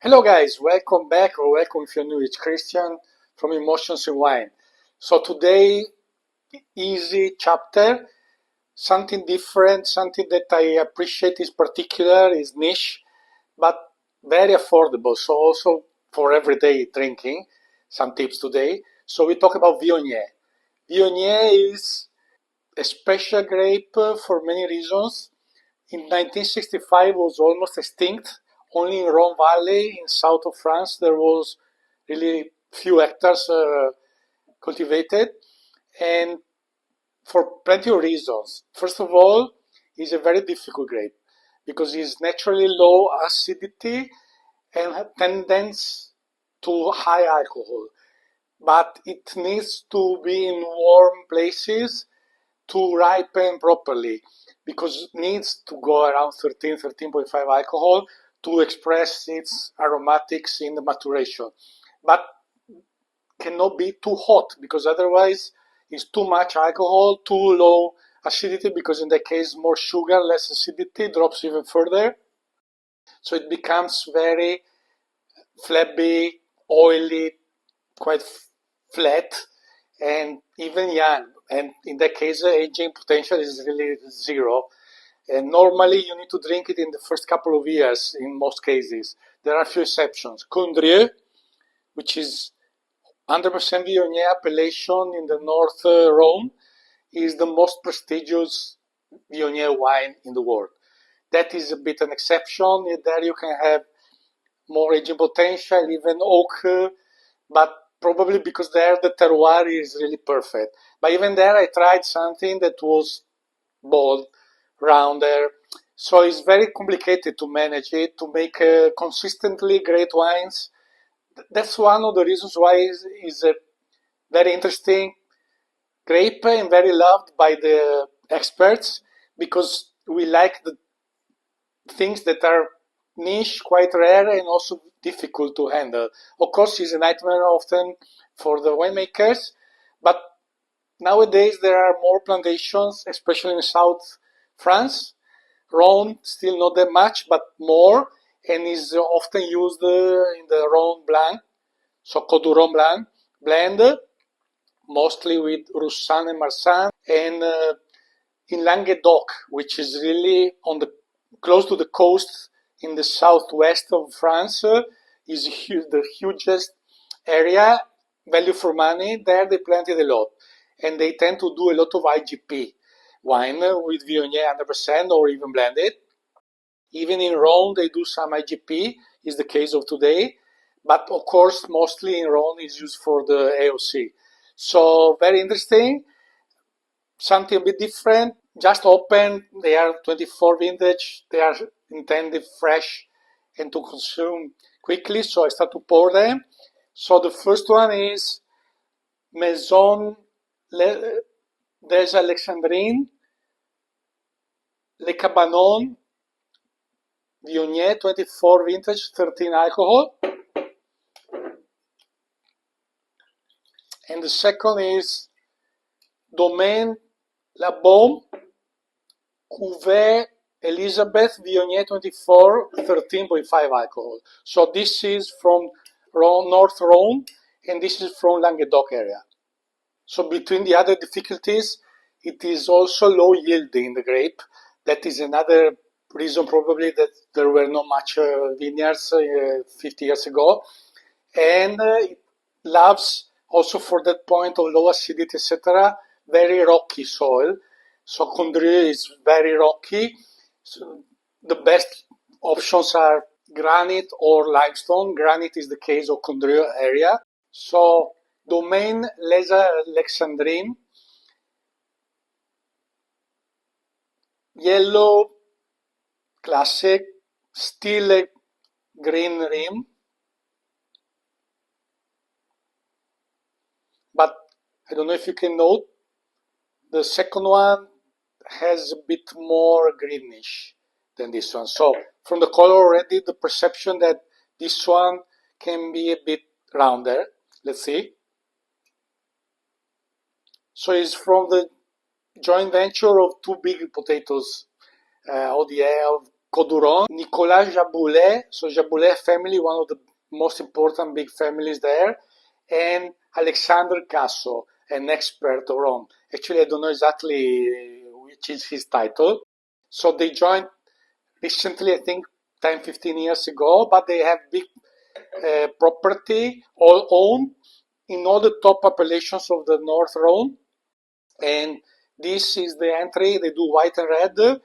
Hello guys, welcome back or welcome if you're new. It's Christian from Emotions in Wine. So today, easy chapter, something different, something that I appreciate is particular, is niche, but very affordable. So also for everyday drinking, some tips today. So we talk about Viognier. Viognier is a special grape for many reasons. In 1965 was almost extinct. Only in Rhône Valley, in south of France, there was really few hectares cultivated, and for plenty of reasons. First of all, it's a very difficult grape because it's naturally low acidity and tendency to high alcohol. But it needs to be in warm places to ripen properly because it needs to go around 13.5 alcohol to express its aromatics in the maturation. But cannot be too hot because otherwise it's too much alcohol, too low acidity because in that case more sugar, less acidity, drops even further. So it becomes very flabby, oily, quite flat, and even young. And in that case, aging potential is really zero. And normally you need to drink it in the first couple of years in most cases. There are a few exceptions. Condrieu, which is 100% Viognier appellation in the Northern Rhône, is the most prestigious Viognier wine in the world. That is a bit an exception. There you can have more aging potential, even oak, but probably because there the terroir is really perfect. But even there I tried something that was bold, rounder. So it's very complicated to manage it, to make consistently great wines. That's one of the reasons why it's a very interesting grape and very loved by the experts because we like the things that are niche, quite rare, and also difficult to handle. Of course, it's a nightmare often for the winemakers, but nowadays there are more plantations, especially in South France. Rhône, still not that much, but more, and is often used in the Rhône Blanc, so Côte du Rhône Blanc blend, mostly with Roussanne and Marsanne, and in Languedoc, which is really on the close to the coast in the southwest of France, is the hugest area, value for money. There they plant it a lot, and they tend to do a lot of IGP wine with Viognier 100% or even blended. Even in Rhône, they do some IGP, is the case of today, but of course, mostly in Rhône is used for the AOC. So very interesting, something a bit different, just open, they are 24 vintage, they are intended fresh and to consume quickly, so I start to pour them. So the first one is Maison des Alexandrines, Le Cabanon, Viognier, 24 vintage, 13 alcohol. And the second is Domaine, La Baume, Cuvee, Elisabeth, Viognier 24, 13.5 alcohol. So this is from North Rhône, and this is from Languedoc area. So between the other difficulties, it is also low yielding, the grape. That is another reason probably that there were not much vineyards 50 years ago. And it loves also for that point of low acidity, etc., very rocky soil. So Condrieu is very rocky. So the best options are granite or limestone. Granite is the case of Condrieu area. So Domaine Les Alexandrines, yellow, classic, still a green rim, but I don't know if you can note, the second one has a bit more greenish than this one. So from the color already, the perception that this one can be a bit rounder. Let's see. So it's from the joint venture of two big potatoes, ODL, Coduron, Nicolas Jaboulet, so Jaboulet family, one of the most important big families there, and Alexandre Casso, an expert of Rome. Actually, I don't know exactly which is his title. So they joined recently, I think 10, 15 years ago, but they have big property, all owned, in all the top appellations of the North Rhône. And this is the entry, they do white and red,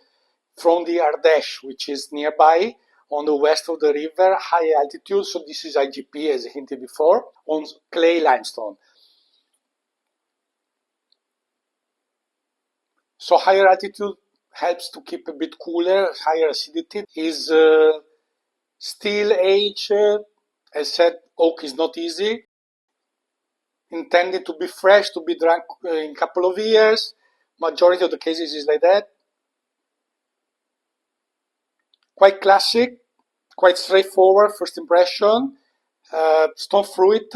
from the Ardèche, which is nearby on the west of the river, high altitude. So this is IGP, as I hinted before, on clay limestone. So higher altitude helps to keep a bit cooler, higher acidity. Is still age, as said, oak is not easy. Intended to be fresh, to be drunk in a couple of years. Majority of the cases is like that. Quite classic, quite straightforward first impression. Stone fruit,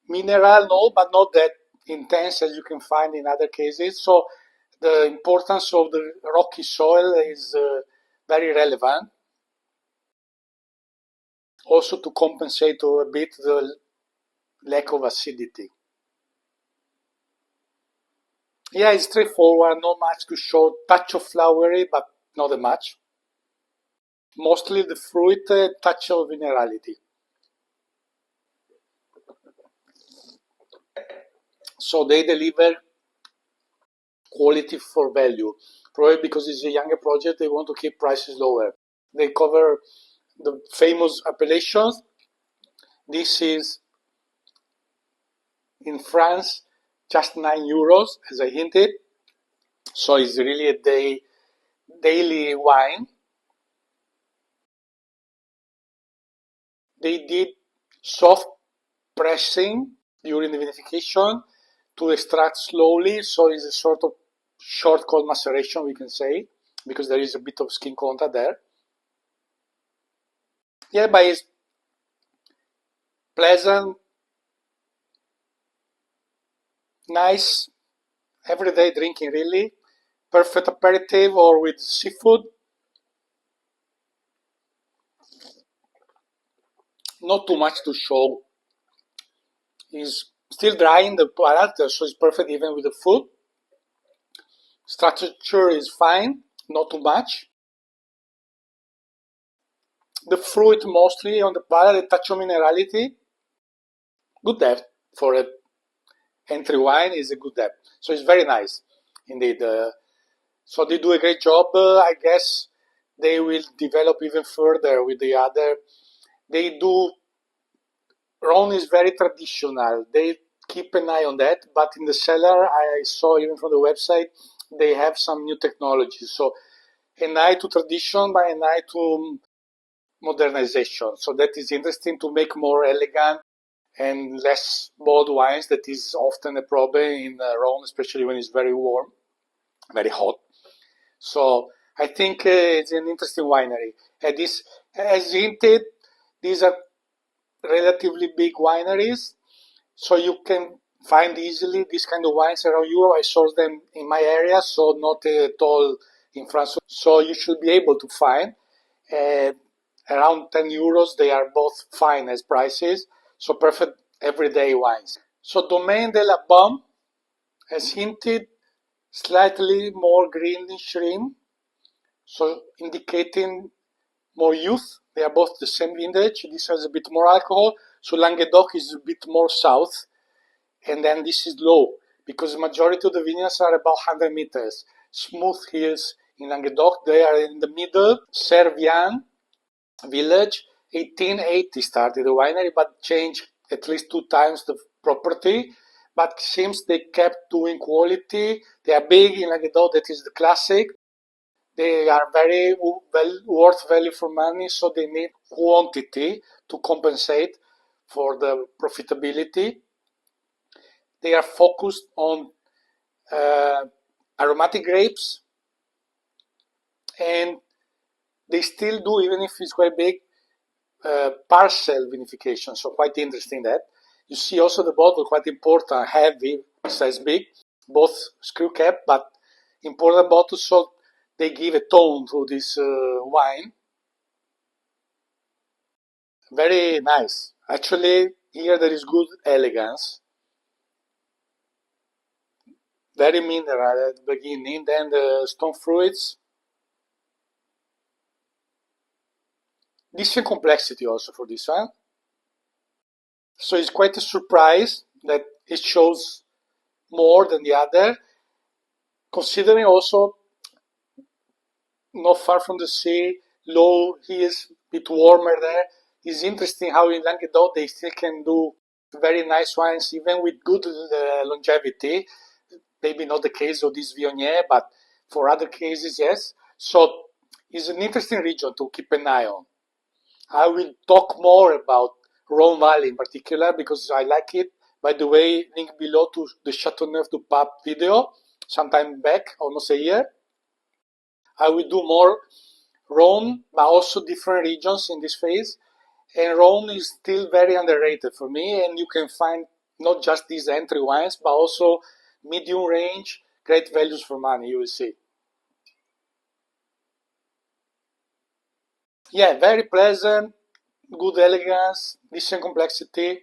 mineral, no, but not that intense as you can find in other cases. So the importance of the rocky soil is very relevant. Also to compensate a bit the lack of acidity. Yeah, it's straightforward, not much to show. Touch of flowery, but not that much. Mostly the fruit, touch of minerality. So they deliver quality for value. Probably because it's a younger project, they want to keep prices lower. They cover the famous appellations. This is in France, just €9, as I hinted. So it's really a daily wine. They did soft pressing during the vinification to extract slowly, so it's a sort of short cold maceration, we can say, because there is a bit of skin contact there. Yeah, but it's pleasant, nice, everyday drinking really. Perfect aperitif or with seafood. Not too much to show. It's still dry in the palate, so it's perfect even with the food. Structure is fine, not too much. The fruit mostly on the palate, the touch of minerality. Good depth for an entry wine is a good depth. So it's very nice, indeed. So they do a great job. I guess they will develop even further with the other. They do. Rhône is very traditional. They keep an eye on that, but in the cellar, I saw even from the website, they have some new technology. So an eye to tradition, but an eye to modernization. So that is interesting to make more elegant and less bold wines. That is often a problem in Rhône, especially when it's very warm, very hot. So I think it's an interesting winery. And this, as hinted, these are relatively big wineries, so you can find easily these kind of wines around Europe. I source them in my area, so not at all in France. So you should be able to find around €10. They are both fine as prices, so perfect everyday wines. So Domaine de la Baume, as hinted, slightly more greenish rim, so indicating more youth. They are both the same vintage. This has a bit more alcohol. So Languedoc is a bit more south. And then this is low, because the majority of the vineyards are about 100 meters. Smooth hills in Languedoc. They are in the middle. Servian village, 1880 started the winery, but changed at least 2 times the property. But seems they kept doing quality. They are big in Languedoc. That is the classic. They are very well worth value for money, so they need quantity to compensate for the profitability. They are focused on aromatic grapes, and they still do, even if it's quite big, parcel vinification. So quite interesting that. You see also the bottle, quite important, heavy, size big, both screw cap, but important bottles, so they give a tone to this wine. Very nice. Actually, here there is good elegance. Very mineral at the beginning, then the stone fruits. Decent complexity also for this one. So it's quite a surprise that it shows more than the other, considering also not far from the sea, low, he is a bit warmer there. It's interesting how in Languedoc they still can do very nice wines, even with good longevity. Maybe not the case of this Viognier, but for other cases, yes. So it's an interesting region to keep an eye on. I will talk more about Rhône Valley in particular because I like it. By the way, link below to the Châteauneuf-du-Pape video, sometime back, almost a year. I will do more Rhône, but also different regions in this phase. And Rhône is still very underrated for me, and you can find not just these entry wines, but also medium range, great values for money, you will see. Yeah, very pleasant, good elegance, decent complexity.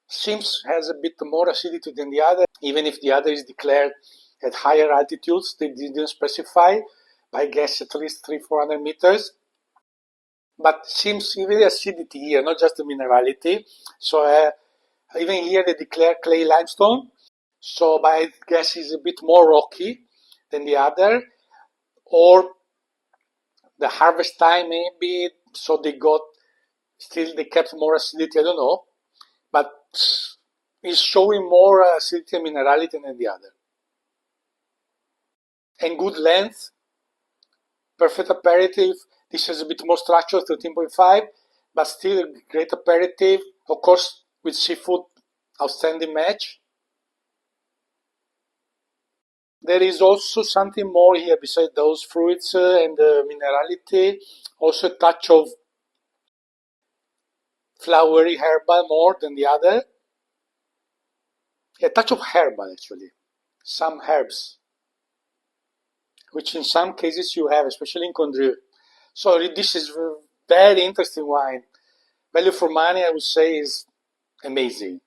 Seems has a bit more acidity than the other, even if the other is declared at higher altitudes. They didn't specify, but I guess at least 300-400 meters. But seems even the acidity here, not just the minerality. So even here they declare clay limestone. So I guess it's a bit more rocky than the other. Or the harvest time maybe, so they kept more acidity, I don't know. But it's showing more acidity and minerality than the other. And good length, perfect aperitif. This is a bit more structured, 13.5, but still a great aperitif. Of course, with seafood, outstanding match. There is also something more here besides those fruits and the minerality. Also a touch of flowery herbal more than the other. A touch of herbal actually. Some herbs, which in some cases you have, especially in Condrieu. So this is a very interesting wine. Value for money, I would say, is amazing.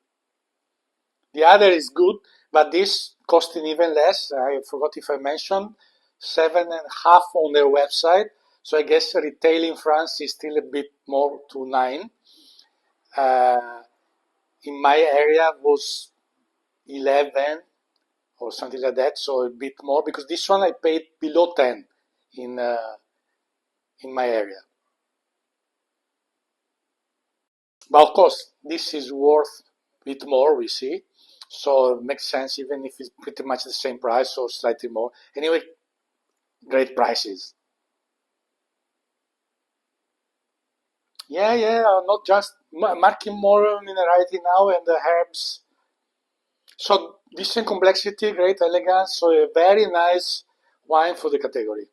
The other is good, but this costing even less. I forgot if I mentioned 7.5 on their website. So I guess retail in France is still a bit more to 9. In my area was 11 or something like that, so a bit more because this one I paid below 10 in my area. But of course, this is worth a bit more, we see. So it makes sense even if it's pretty much the same price or slightly more. Anyway, great prices. Yeah, not just marking more minerality now and the herbs. So decent complexity, great elegance, so a very nice wine for the category.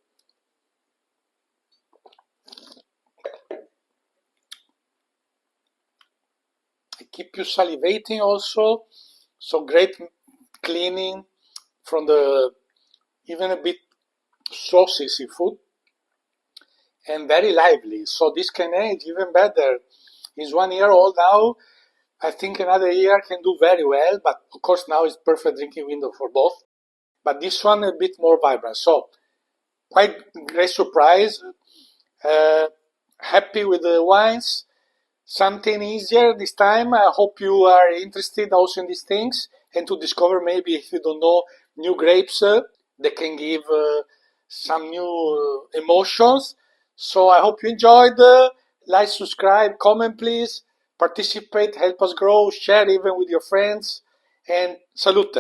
It keep you salivating also, so great cleaning from the even a bit saucy seafood and very lively. So this can age even better. It's 1 year old now. I think another year can do very well, but of course now it's perfect drinking window for both. But this one a bit more vibrant. So quite great surprise. Happy with the wines. Something easier this time. I hope you are interested also in these things and to discover maybe if you don't know new grapes that can give some new emotions. So I hope you enjoyed. Like, subscribe, comment please, participate, help us grow, share even with your friends, and salute.